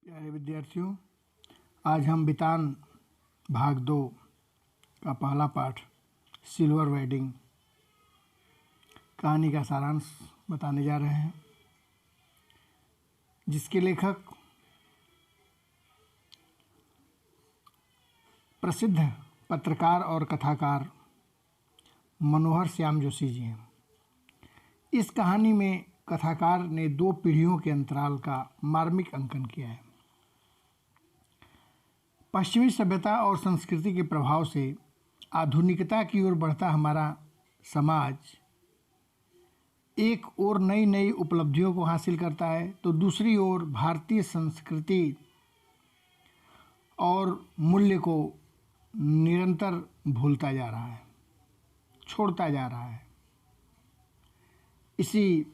प्यारे विद्यार्थियों, आज हम बितान भाग 2 का पहला पाठ सिल्वर वेडिंग कहानी का सारांश बताने जा रहे हैं, जिसके लेखक प्रसिद्ध पत्रकार और कथाकार मनोहर श्याम जोशी जी हैं। इस कहानी में कथाकार ने 2 पीढ़ियों के अंतराल का मार्मिक अंकन किया है। पश्चिमी सभ्यता और संस्कृति के प्रभाव से आधुनिकता की ओर बढ़ता हमारा समाज एक ओर नई नई उपलब्धियों को हासिल करता है, तो दूसरी ओर भारतीय संस्कृति और मूल्य को निरंतर भूलता जा रहा है, छोड़ता जा रहा है। इसी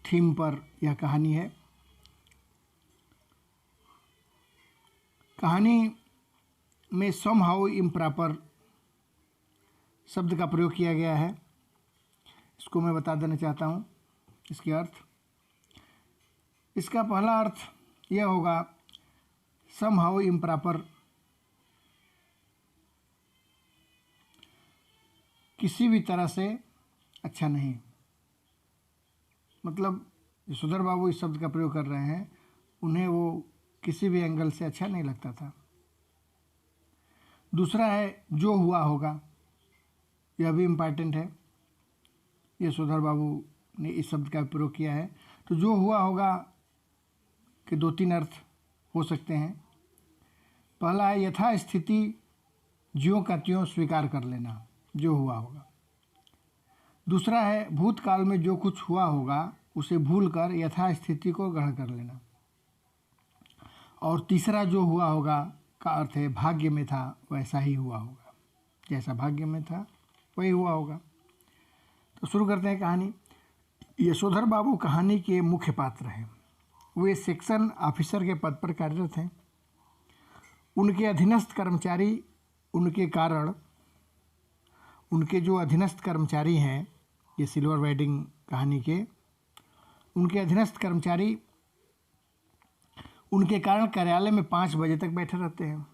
थीम पर यह कहानी है। कहानी में समहाउ इम्प्रॉपर शब्द का प्रयोग किया गया है। इसको मैं बता देना चाहता हूँ इसके अर्थ। इसका पहला अर्थ यह होगा, समहाउ इम्प्रॉपर किसी भी तरह से अच्छा नहीं। मतलब यशोधर बाबू इस शब्द का प्रयोग कर रहे हैं, उन्हें वो किसी भी एंगल से अच्छा नहीं लगता था। दूसरा है जो हुआ होगा, यह भी इम्पॉर्टेंट है। यशोधर बाबू ने इस शब्द का प्रयोग किया है। तो जो हुआ होगा के 2-3 अर्थ हो सकते हैं। पहला है यथास्थिति ज्यों का त्यों स्वीकार कर लेना, जो हुआ होगा। दूसरा है भूतकाल में जो कुछ हुआ होगा उसे भूलकर यथास्थिति को ग्रहण कर लेना। और तीसरा जो हुआ होगा का अर्थ है भाग्य में था वैसा ही हुआ होगा, जैसा भाग्य में था वही हुआ होगा। तो शुरू करते हैं कहानी। यशोधर बाबू कहानी के मुख्य पात्र हैं। वे सेक्शन ऑफिसर के पद पर कार्यरत हैं। उनके अधीनस्थ कर्मचारी उनके कारण उनके जो अधीनस्थ कर्मचारी हैं, ये सिल्वर वेडिंग कहानी के उनके अधीनस्थ कर्मचारी उनके कारण कार्यालय में 5 बजे तक बैठे रहते हैं,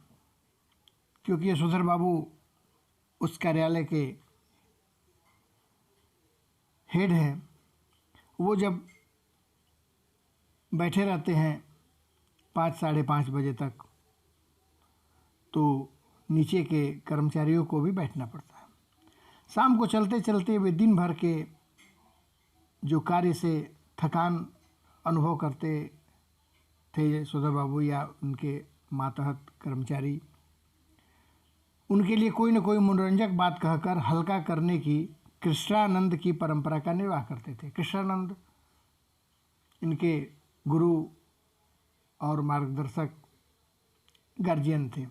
क्योंकि यशोधर बाबू उस कार्यालय के हेड हैं। वो जब बैठे रहते हैं 5 साढ़े 5 बजे तक, तो नीचे के कर्मचारियों को भी बैठना पड़ता है। शाम को चलते चलते वे दिन भर के जो कार्य से थकान अनुभव करते थे यशोधर बाबू या उनके मातहत कर्मचारी, उनके लिए कोई न कोई मनोरंजक बात कहकर हल्का करने की कृष्णानंद की परंपरा का निर्वाह करते थे। कृष्णानंद इनके गुरु और मार्गदर्शक गार्जियन थे।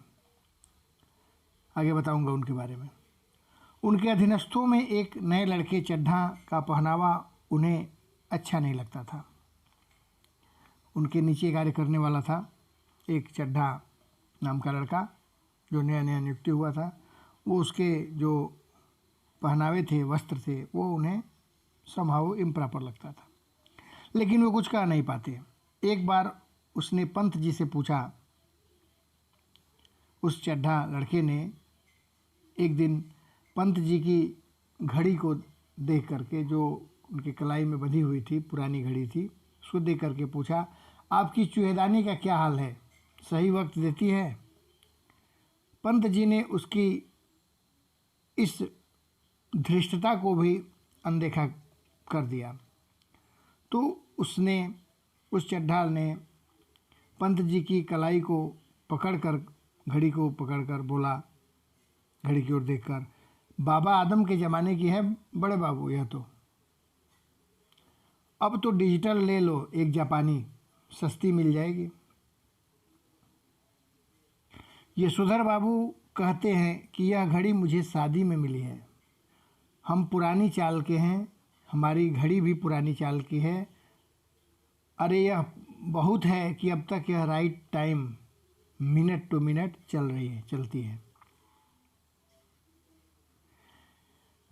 आगे बताऊंगा उनके बारे में। उनके अधीनस्थों में एक नए लड़के चड्ढा का पहनावा उन्हें अच्छा नहीं लगता था। उनके नीचे कार्य करने वाला था एक चड्ढा नाम का लड़का, जो नया नया नियुक्ति हुआ था। वो उसके जो पहनावे थे, वस्त्र थे, वो उन्हें समहाउ इम्प्रॉपर लगता था, लेकिन वो कुछ कह नहीं पाते। एक बार उसने पंत जी से पूछा। उस चड्ढा लड़के ने एक दिन पंत जी की घड़ी को देख करके, जो उनके कलाई में बंधी हुई थी, पुरानी घड़ी थी, उसको देख करके पूछा, आपकी चूहेदानी का क्या हाल है, सही वक्त देती है? पंत जी ने उसकी इस धृष्टता को भी अनदेखा कर दिया। तो उस चड्ढा ने पंत जी की कलाई को पकड़कर, घड़ी को पकड़कर बोला, घड़ी की ओर देखकर, बाबा आदम के ज़माने की है बड़े बाबू यह तो। अब तो डिजिटल ले लो, एक जापानी सस्ती मिल जाएगी। यशोधर बाबू कहते हैं कि यह घड़ी मुझे शादी में मिली है। हम पुरानी चाल के हैं, हमारी घड़ी भी पुरानी चाल की है। अरे यह बहुत है कि अब तक यह right time minute to minute चलती है।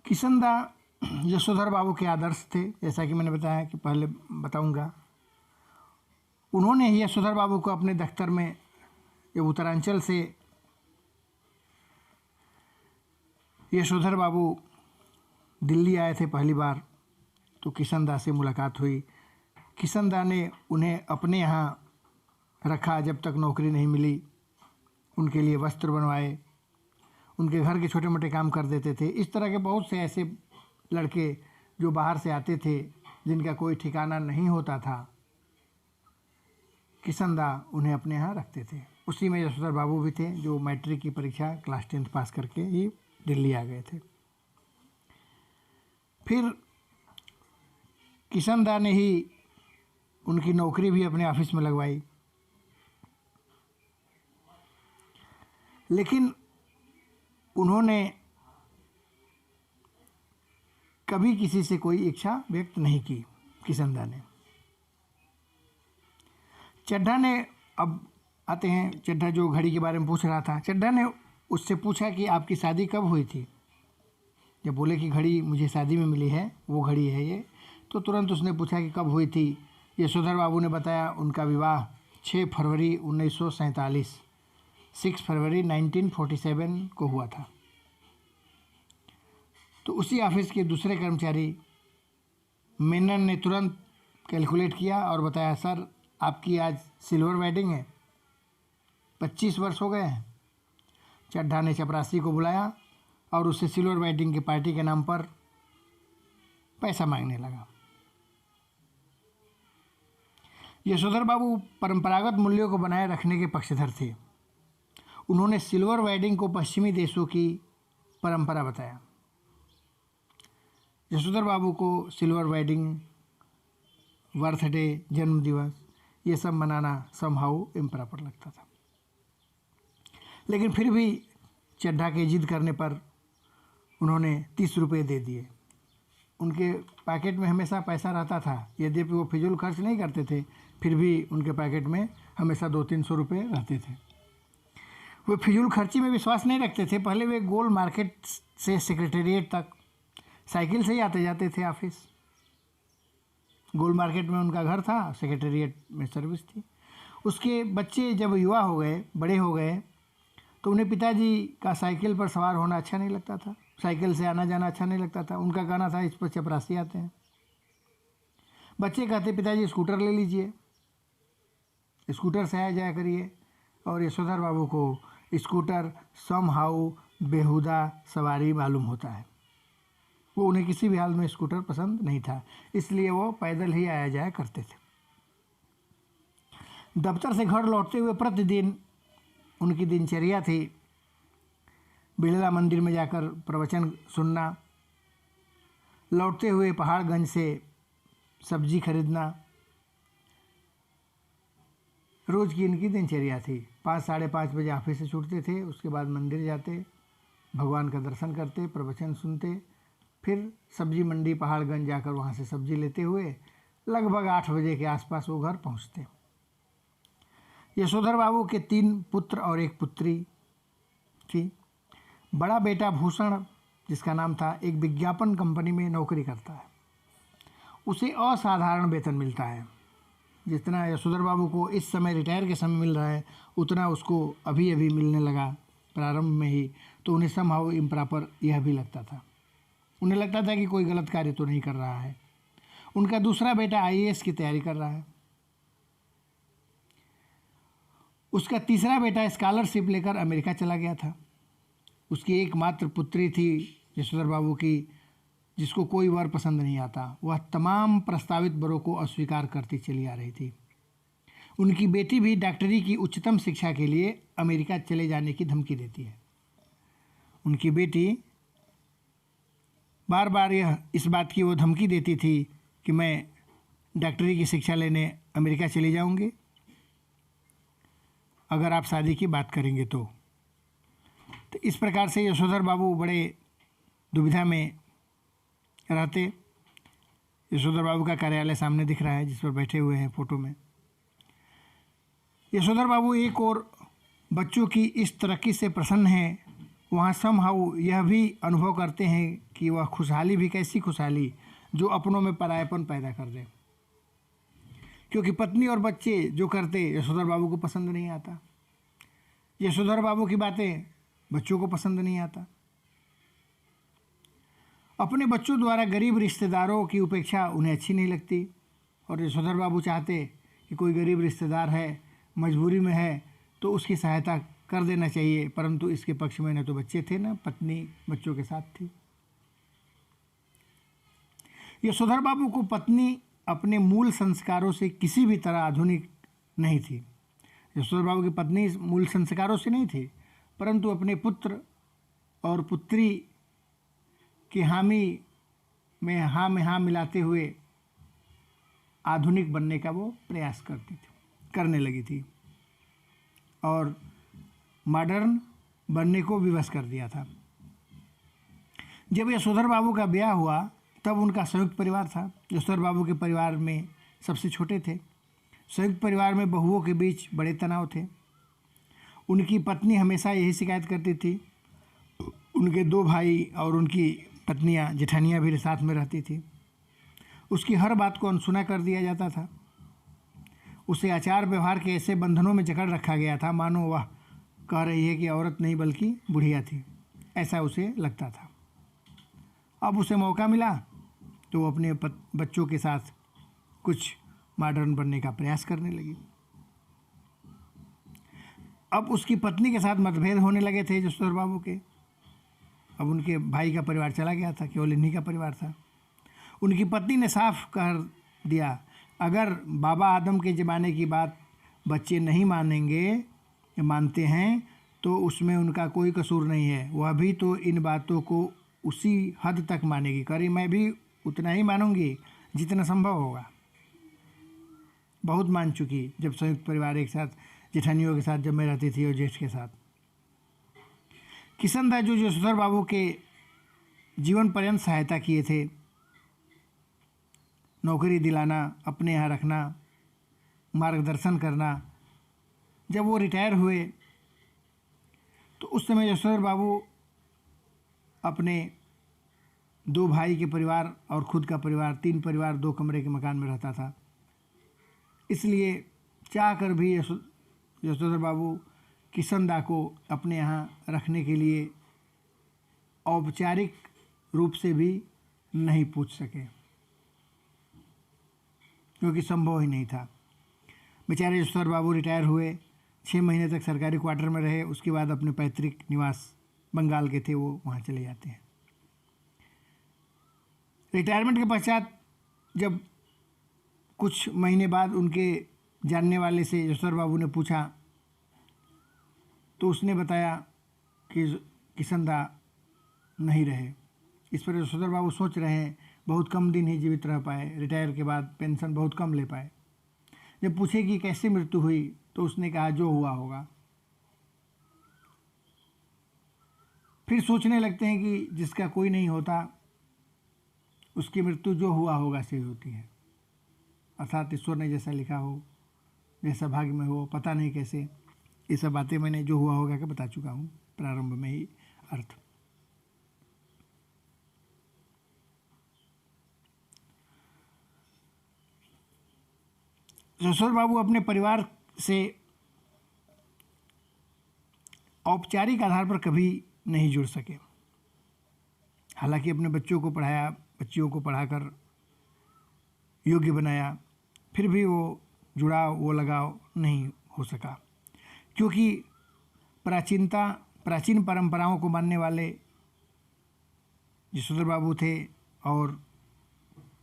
किशनदा यशोधर बाबू के आदर्श थे, जैसा कि मैंने बताया कि पहले बताऊंगा। उन्होंने ही यशोधर बाबू को अपने दफ्तर में, ये उत्तरांचल से यशोधर बाबू दिल्ली आए थे पहली बार, तो किशन दा से मुलाकात हुई। किशन दा ने उन्हें अपने यहाँ रखा जब तक नौकरी नहीं मिली, उनके लिए वस्त्र बनवाए, उनके घर के छोटे मोटे काम कर देते थे। इस तरह के बहुत से ऐसे लड़के जो बाहर से आते थे, जिनका कोई ठिकाना नहीं होता था, किशन दा उन्हें अपने यहाँ रखते थे। उसी में यशोधर बाबू भी थे, जो मैट्रिक की परीक्षा क्लास 10 पास करके ही दिल्ली आ गए थे। फिर किशन दा ने ही उनकी नौकरी भी अपने ऑफिस में लगवाई। लेकिन उन्होंने कभी किसी से कोई इच्छा व्यक्त नहीं की। किशन दा ने, चड्ढा ने, अब आते हैं चड्ढा जो घड़ी के बारे में पूछ रहा था, चड्ढा ने उससे पूछा कि आपकी शादी कब हुई थी। जब बोले कि घड़ी मुझे शादी में मिली है, वो घड़ी है ये, तो तुरंत उसने पूछा कि कब हुई थी। यशोधर बाबू ने बताया उनका विवाह 6 फरवरी 1947, 6 फरवरी 1947 को हुआ था। तो उसी ऑफिस के दूसरे कर्मचारी मेनन ने तुरंत कैलकुलेट किया और बताया, सर आपकी आज सिल्वर वेडिंग है, 25 वर्ष हो गए हैं। चड्ढा ने चपरासी को बुलाया और उससे सिल्वर वेडिंग की पार्टी के नाम पर पैसा मांगने लगा। यशोधर बाबू परंपरागत मूल्यों को बनाए रखने के पक्षधर थे। उन्होंने सिल्वर वेडिंग को पश्चिमी देशों की परंपरा बताया। यशोधर बाबू को सिल्वर वेडिंग, बर्थडे, जन्म दिवस, ये सब मनाना समहाउ इम्प्रॉपर लगता था। लेकिन फिर भी चड्ढा के जिद करने पर उन्होंने 30 रुपये दे दिए। उनके पैकेट में हमेशा पैसा रहता था, यद्यपि वो फिजूल खर्च नहीं करते थे, फिर भी उनके पैकेट में हमेशा 200-300 रुपये रहते थे। वे फिजूल खर्ची में विश्वास नहीं रखते थे। पहले वे गोल मार्केट से सेक्रेटेरिएट तक साइकिल से ही आते जाते थे ऑफिस। गोल मार्केट में उनका घर था, सेक्रेटेरिएट में सर्विस थी। उसके बच्चे जब युवा हो गए, बड़े हो गए, तो उन्हें पिताजी का साइकिल पर सवार होना अच्छा नहीं लगता था, साइकिल से आना जाना अच्छा नहीं लगता था। उनका कहना था, इस पर चपरासी आते हैं। बच्चे कहते, पिताजी स्कूटर ले लीजिए, स्कूटर से आया जाया करिए। और यशोधर बाबू को स्कूटर समहाउ बेहुदा सवारी मालूम होता है। वो उन्हें किसी भी हाल में स्कूटर पसंद नहीं था, इसलिए वो पैदल ही आया जाया करते थे। दफ्तर से घर लौटते हुए प्रतिदिन उनकी दिनचर्या थी बिड़ला मंदिर में जाकर प्रवचन सुनना, लौटते हुए पहाड़गंज से सब्जी खरीदना। रोज़ की इनकी दिनचर्या थी। 5 साढ़े 5 बजे ऑफिस से छूटते थे, उसके बाद मंदिर जाते, भगवान का दर्शन करते, प्रवचन सुनते, फिर सब्जी मंडी पहाड़गंज जाकर वहाँ से सब्जी लेते हुए लगभग 8 बजे के आसपास वो घर पहुँचते। यशोधर बाबू के 3 पुत्र और 1 पुत्री थी। बड़ा बेटा भूषण, जिसका नाम था, एक विज्ञापन कंपनी में नौकरी करता है। उसे असाधारण वेतन मिलता है। जितना यशोधर बाबू को इस समय रिटायर के समय मिल रहा है, उतना उसको अभी अभी मिलने लगा प्रारंभ में ही। तो उन्हें समहाउ इम्प्रॉपर यह भी लगता था। उन्हें लगता था कि कोई गलत कार्य तो नहीं कर रहा है। उनका दूसरा बेटा IAS की तैयारी कर रहा है। उसका तीसरा बेटा स्कॉलरशिप लेकर अमेरिका चला गया था। उसकी एकमात्र पुत्री थी यशोधर बाबू की, जिसको कोई वर पसंद नहीं आता। वह तमाम प्रस्तावित वरों को अस्वीकार करती चली आ रही थी। उनकी बेटी भी डॉक्टरी की उच्चतम शिक्षा के लिए अमेरिका चले जाने की धमकी देती है। उनकी बेटी बार बार इस बात की वो धमकी देती थी कि मैं डॉक्टरी की शिक्षा लेने अमेरिका चली जाऊंगी अगर आप शादी की बात करेंगे तो इस प्रकार से यशोधर बाबू बड़े दुविधा में रहते। यशोधर बाबू का कार्यालय सामने दिख रहा है, जिस पर बैठे हुए हैं फोटो में। यशोधर बाबू एक और बच्चों की इस तरक्की से प्रसन्न हैं, वहाँ समहाउ यह भी अनुभव करते हैं कि वह खुशहाली भी कैसी खुशहाली जो अपनों में परायापन पैदा कर दे। क्योंकि पत्नी और बच्चे जो करते यशोधर बाबू को पसंद नहीं आता। यशोधर बाबू की बातें बच्चों को पसंद नहीं आता। अपने बच्चों द्वारा गरीब रिश्तेदारों की उपेक्षा उन्हें अच्छी नहीं लगती और यशोधर बाबू चाहते कि कोई गरीब रिश्तेदार है, मजबूरी में है, तो उसकी सहायता कर देना चाहिए, परंतु इसके पक्ष में न तो बच्चे थे, न पत्नी बच्चों के साथ थी। यशोधर बाबू को पत्नी अपने मूल संस्कारों से किसी भी तरह आधुनिक नहीं थी। यशोधर बाबू की पत्नी मूल संस्कारों से नहीं थी, परंतु अपने पुत्र और पुत्री की हामी में हाँ मिलाते हुए आधुनिक बनने का वो प्रयास करने लगी थी और मॉडर्न बनने को विवश कर दिया था। जब यशोधर बाबू का ब्याह हुआ तब उनका संयुक्त परिवार था। यशोधर बाबू के परिवार में सबसे छोटे थे। संयुक्त परिवार में बहुओं के बीच बड़े तनाव थे। उनकी पत्नी हमेशा यही शिकायत करती थी। उनके 2 भाई और उनकी पत्नियां जेठानियां भी साथ में रहती थी। उसकी हर बात को अनसुना कर दिया जाता था। उसे आचार व्यवहार के ऐसे बंधनों में जकड़ रखा गया था मानो वह कह रही है कि औरत नहीं बल्कि बुढ़िया थी, ऐसा उसे लगता था। अब उसे मौका मिला तो वो अपने बच्चों के साथ कुछ मॉडर्न बनने का प्रयास करने लगी। अब उसकी पत्नी के साथ मतभेद होने लगे थे यशोधर बाबू के। अब उनके भाई का परिवार चला गया था, केवल इन्हीं का परिवार था। उनकी पत्नी ने साफ कर दिया, अगर बाबा आदम के ज़माने की बात बच्चे नहीं मानते हैं तो उसमें उनका कोई कसूर नहीं है। वह भी तो इन बातों को उसी हद तक मानेगी। करी मैं भी उतना ही मानूंगी जितना संभव होगा। बहुत मान चुकी जब संयुक्त परिवार एक साथ जेठानियों के साथ जब मैं रहती थी और जेठ के साथ। किशन दास जो यशोधर बाबू के जीवन पर्यंत सहायता किए थे, नौकरी दिलाना, अपने यहाँ रखना, मार्गदर्शन करना, जब वो रिटायर हुए तो उस समय यशोधर बाबू अपने 2 भाई के परिवार और खुद का परिवार, 3 परिवार 2 कमरे के मकान में रहता था। इसलिए चाह कर भी यशोधर बाबू किशन दा को अपने यहाँ रखने के लिए औपचारिक रूप से भी नहीं पूछ सके, क्योंकि संभव ही नहीं था। बेचारे यशोधर बाबू रिटायर हुए, 6 महीने तक सरकारी क्वार्टर में रहे। उसके बाद अपने पैतृक निवास बंगाल के थे, वो वहाँ चले जाते हैं। रिटायरमेंट के पश्चात जब कुछ महीने बाद उनके जानने वाले से यशोधर बाबू ने पूछा तो उसने बताया कि किशन दा नहीं रहे। इस पर यशोधर बाबू सोच रहे हैं, बहुत कम दिन ही जीवित रह पाए, रिटायर के बाद पेंशन बहुत कम ले पाए। जब पूछे कि कैसे मृत्यु हुई तो उसने कहा जो हुआ होगा। फिर सोचने लगते हैं कि जिसका कोई नहीं होता उसकी मृत्यु जो हुआ होगा से होती है, अर्थात ईश्वर ने जैसा लिखा हो, जैसा भाग्य में हो, पता नहीं कैसे। ये सब बातें मैंने जो हुआ होगा का बता चुका हूँ प्रारंभ में ही अर्थ। यशोधर बाबू अपने परिवार से औपचारिक आधार पर कभी नहीं जुड़ सके। हालांकि अपने बच्चों को पढ़ाया, बच्चियों को पढ़ाकर योग्य बनाया, फिर भी वो जुड़ाव, वो लगाव नहीं हो सका, क्योंकि प्राचीन परंपराओं को मानने वाले यशोधर बाबू थे और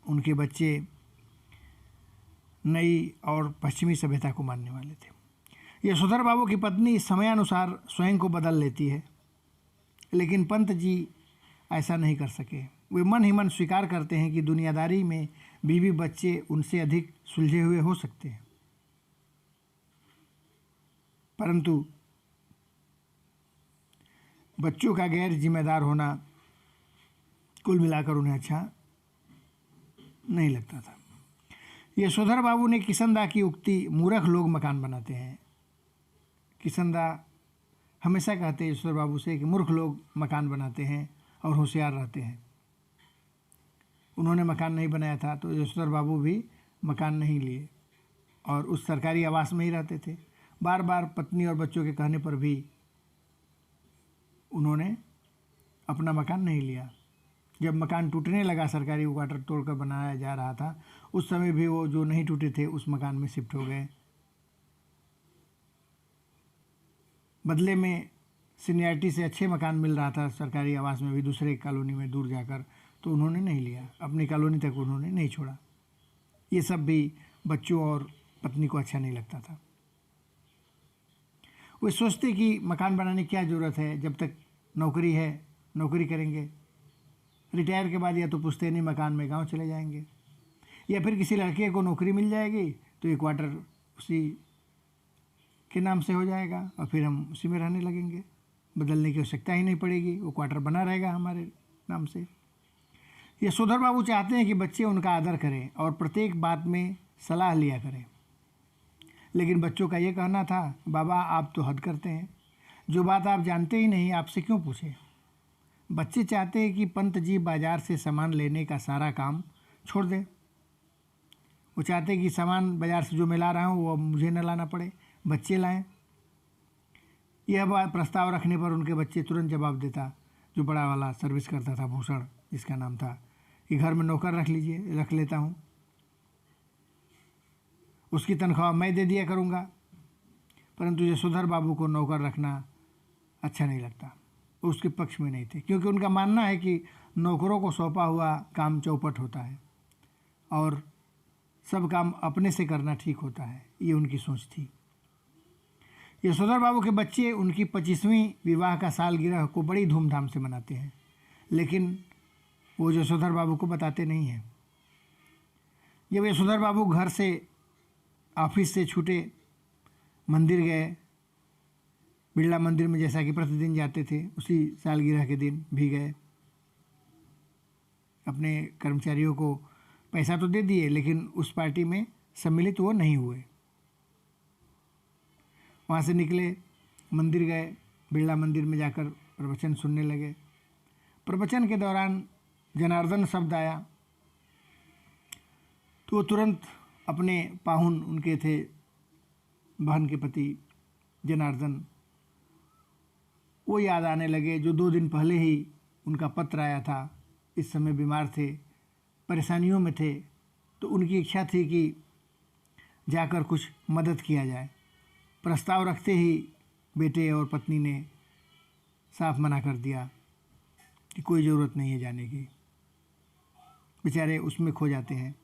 उनके बच्चे नई और पश्चिमी सभ्यता को मानने वाले थे। यशोधर बाबू की पत्नी समयानुसार स्वयं को बदल लेती है, लेकिन पंत जी ऐसा नहीं कर सके। वे मन ही मन स्वीकार करते हैं कि दुनियादारी में बीवी बच्चे उनसे अधिक सुलझे हुए हो सकते हैं, परंतु बच्चों का गैर जिम्मेदार होना कुल मिलाकर उन्हें अच्छा नहीं लगता था। यशोधर बाबू ने किशन दा की उक्ति, मूर्ख लोग मकान बनाते हैं। किशन दा हमेशा कहते हैं यशोधर बाबू से कि मूर्ख लोग मकान बनाते हैं और होशियार रहते हैं। उन्होंने मकान नहीं बनाया था तो यशोधर बाबू भी मकान नहीं लिए। और उस सरकारी आवास में ही रहते थे। बार बार पत्नी और बच्चों के कहने पर भी उन्होंने अपना मकान नहीं लिया। जब मकान टूटने लगा, सरकारी क्वार्टर तोड़कर बनाया जा रहा था, उस समय भी वो जो नहीं टूटे थे उस मकान में शिफ्ट हो गए। बदले में सीनियरिटी से अच्छे मकान मिल रहा था सरकारी आवास में भी, दूसरे कॉलोनी में दूर जाकर, तो उन्होंने नहीं लिया, अपनी कॉलोनी तक उन्होंने नहीं छोड़ा। ये सब भी बच्चों और पत्नी को अच्छा नहीं लगता था। वे सोचते कि मकान बनाने की क्या ज़रूरत है, जब तक नौकरी है नौकरी करेंगे, रिटायर के बाद या तो पुश्तैनी मकान में गांव चले जाएंगे, या फिर किसी लड़के को नौकरी मिल जाएगी तो ये क्वार्टर उसी के नाम से हो जाएगा और फिर हम उसी में रहने लगेंगे, बदलने की आवश्यकता ही नहीं पड़ेगी, वो क्वार्टर बना रहेगा हमारे नाम से। यशोधर बाबू चाहते हैं कि बच्चे उनका आदर करें और प्रत्येक बात में सलाह लिया करें, लेकिन बच्चों का ये कहना था, बाबा आप तो हद करते हैं, जो बात आप जानते ही नहीं आपसे क्यों पूछे। बच्चे चाहते हैं कि पंत जी बाजार से सामान लेने का सारा काम छोड़ दें। वो चाहते हैं कि सामान बाजार से जो मैं ला रहा हूँ वो मुझे न लाना पड़े, बच्चे लाएं। यह बात प्रस्ताव रखने पर उनके बच्चे तुरंत जवाब देता, जो बड़ा वाला सर्विस करता था, भूषण जिसका नाम था, कि घर में नौकर रख लेता हूँ, उसकी तनख्वाह मैं दे दिया करूँगा। परंतु यशोधर बाबू को नौकर रखना अच्छा नहीं लगता, उसके पक्ष में नहीं थे, क्योंकि उनका मानना है कि नौकरों को सौंपा हुआ काम चौपट होता है और सब काम अपने से करना ठीक होता है, ये उनकी सोच थी। यशोधर बाबू के बच्चे उनकी 25वीं विवाह का सालगिरह को बड़ी धूमधाम से मनाते हैं, लेकिन वो यशोधर बाबू को बताते नहीं हैं। जब यशोधर बाबू घर से ऑफिस से छूटे, मंदिर गए, बिरला मंदिर में जैसा कि प्रतिदिन जाते थे, उसी सालगिरह के दिन भी गए। अपने कर्मचारियों को पैसा तो दे दिए, लेकिन उस पार्टी में सम्मिलित वो नहीं हुए। वहाँ से निकले, मंदिर गए, बिरला मंदिर में जाकर प्रवचन सुनने लगे। प्रवचन के दौरान जनार्दन शब्द आया तो वो तुरंत अपने पाहुन उनके थे, बहन के पति जनार्दन, वो याद आने लगे, जो 2 दिन पहले ही उनका पत्र आया था। इस समय बीमार थे, परेशानियों में थे, तो उनकी इच्छा थी कि जाकर कुछ मदद किया जाए। प्रस्ताव रखते ही बेटे और पत्नी ने साफ मना कर दिया कि कोई ज़रूरत नहीं है जाने की, बेचारे उसमें खो जाते हैं।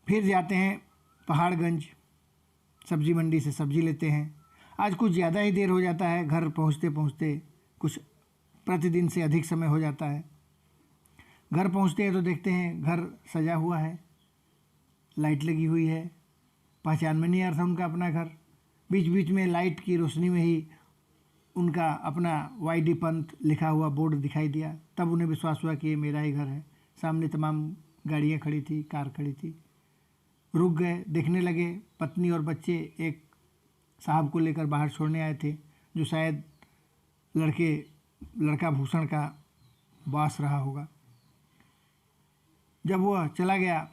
फिर जाते हैं पहाड़गंज, सब्जी मंडी से सब्जी लेते हैं। आज कुछ ज़्यादा ही देर हो जाता है, घर पहुंचते पहुंचते कुछ प्रतिदिन से अधिक समय हो जाता है। घर पहुंचते हैं तो देखते हैं घर सजा हुआ है, लाइट लगी हुई है, पहचान में नहीं आ रहा था उनका अपना घर। बीच बीच में लाइट की रोशनी में ही उनका अपना YD पंत लिखा हुआ बोर्ड दिखाई दिया, तब उन्हें विश्वास हुआ कि ये मेरा ही घर है। सामने तमाम गाड़ियाँ खड़ी थी, कार खड़ी थी। रुक गए, देखने लगे, पत्नी और बच्चे एक साहब को लेकर बाहर छोड़ने आए थे, जो शायद लड़का भूषण का बॉस रहा होगा। जब वह चला गया,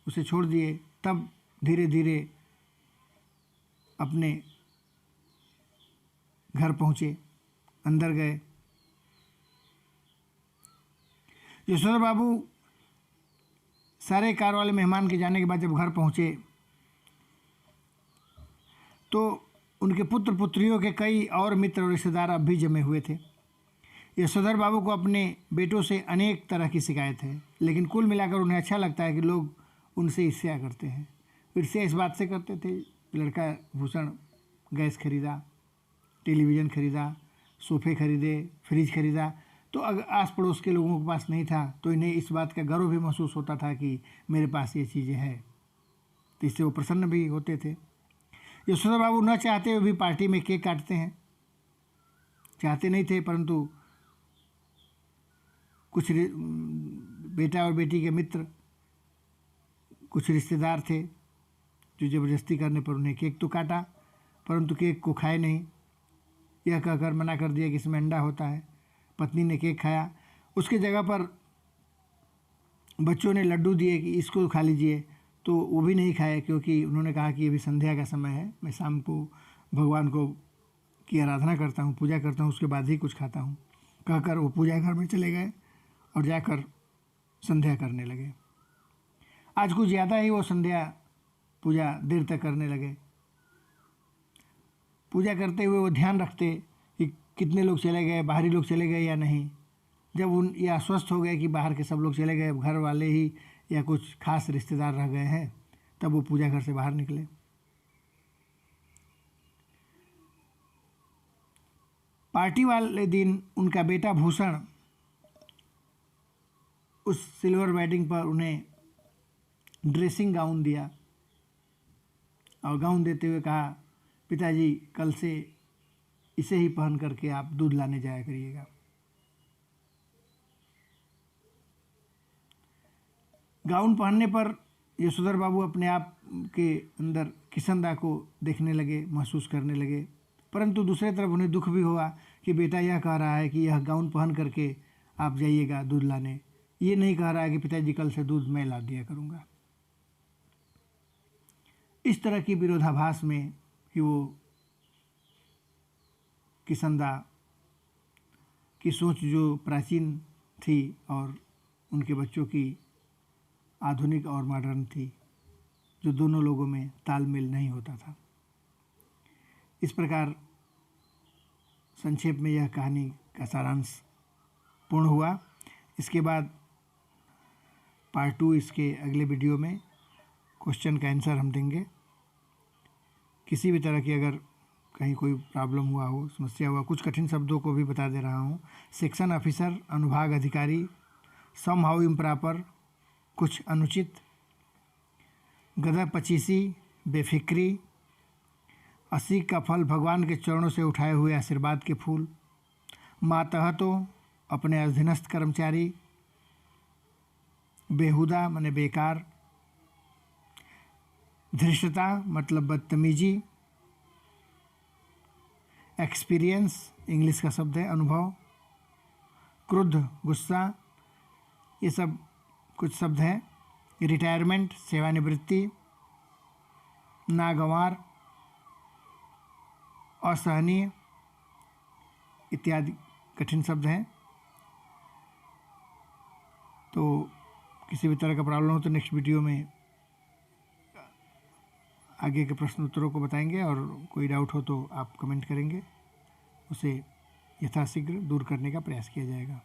उसे छोड़ दिए, तब धीरे धीरे अपने घर पहुँचे, अंदर गए। यशोधर बाबू सारे कार वाले मेहमान के जाने के बाद जब घर पहुँचे तो उनके पुत्र पुत्रियों के कई और मित्र और रिश्तेदार अब भी जमे हुए थे। यशोधर बाबू को अपने बेटों से अनेक तरह की शिकायत है, लेकिन कुल मिलाकर उन्हें अच्छा लगता है कि लोग उनसे ईर्ष्या करते हैं। ईर्ष्या इस बात से करते थे, लड़का भूषण गैस खरीदा, टेलीविज़न खरीदा, सोफ़े खरीदे, फ्रिज खरीदा, तो अगर आस पड़ोस के लोगों के पास नहीं था तो इन्हें इस बात का गर्व भी महसूस होता था कि मेरे पास ये चीज़ें हैं, तो इससे वो प्रसन्न भी होते थे। यशोधर बाबू न चाहते हुए भी पार्टी में केक काटते हैं, चाहते नहीं थे, परंतु कुछ बेटा और बेटी के मित्र, कुछ रिश्तेदार थे जो ज़बरदस्ती करने पर उन्हें केक तो काटा, परंतु केक को खाए नहीं। यह कहकर मना कर दिया कि इसमें अंडा होता है। पत्नी ने केक खाया, उसके जगह पर बच्चों ने लड्डू दिए कि इसको खा लीजिए, तो वो भी नहीं खाए, क्योंकि उन्होंने कहा कि अभी संध्या का समय है, मैं शाम को भगवान को की आराधना करता हूँ, पूजा करता हूँ, उसके बाद ही कुछ खाता हूँ। कहकर वो पूजा घर में चले गए और जाकर संध्या करने लगे। आज कुछ ज़्यादा ही वो संध्या पूजा देर तक करने लगे। पूजा करते हुए वो ध्यान रखते कि कितने लोग चले गए, बाहरी लोग चले गए या नहीं। जब उन ये आश्वस्त हो गए कि बाहर के सब लोग चले गए, घर वाले ही या कुछ खास रिश्तेदार रह गए हैं, तब वो पूजा घर से बाहर निकले। पार्टी वाले दिन उनका बेटा भूषण उस सिल्वर वेडिंग पर उन्हें ड्रेसिंग गाउन दिया और गाउन देते हुए कहा, पिताजी कल से इसे ही पहन करके आप दूध लाने जाया करिएगा। गाउन पहनने पर यशोधर बाबू अपने आप के अंदर किशनदा को देखने लगे, महसूस करने लगे। परंतु दूसरी तरफ उन्हें दुख भी हुआ कि बेटा यह कह रहा है कि यह गाउन पहन करके आप जाइएगा दूध लाने, ये नहीं कह रहा है कि पिताजी कल से दूध मैं ला दिया करूँगा। इस तरह की विरोधाभास में कि वो किशनदा की सोच जो प्राचीन थी और उनके बच्चों की आधुनिक और मॉडर्न थी, जो दोनों लोगों में तालमेल नहीं होता था। इस प्रकार संक्षेप में यह कहानी का सारांश पूर्ण हुआ। इसके बाद पार्ट 2 इसके अगले वीडियो में क्वेश्चन का आंसर हम देंगे। किसी भी तरह की अगर कहीं कोई प्रॉब्लम हुआ हो, समस्या हुआ, कुछ कठिन शब्दों को भी बता दे रहा हूँ। सेक्शन ऑफिसर, अनुभाग अधिकारी, सम हाउ इम्प्रॉपर, कुछ अनुचित, गधा पचीसी, बेफिक्री, 80 का फल, भगवान के चरणों से उठाए हुए आशीर्वाद के फूल, मातहतों, अपने अधीनस्थ कर्मचारी, बेहुदा माने बेकार, धृष्टता मतलब बदतमीजी, एक्सपीरियंस इंग्लिश का शब्द है, अनुभव, क्रुद्ध गुस्सा, ये सब कुछ शब्द हैं। रिटायरमेंट सेवानिवृत्ति, नागवार, असहनीय इत्यादि कठिन शब्द हैं। तो किसी भी तरह का प्रॉब्लम हो तो नेक्स्ट वीडियो में आगे के प्रश्न उत्तरों को बताएंगे, और कोई डाउट हो तो आप कमेंट करेंगे, उसे यथाशीघ्र दूर करने का प्रयास किया जाएगा।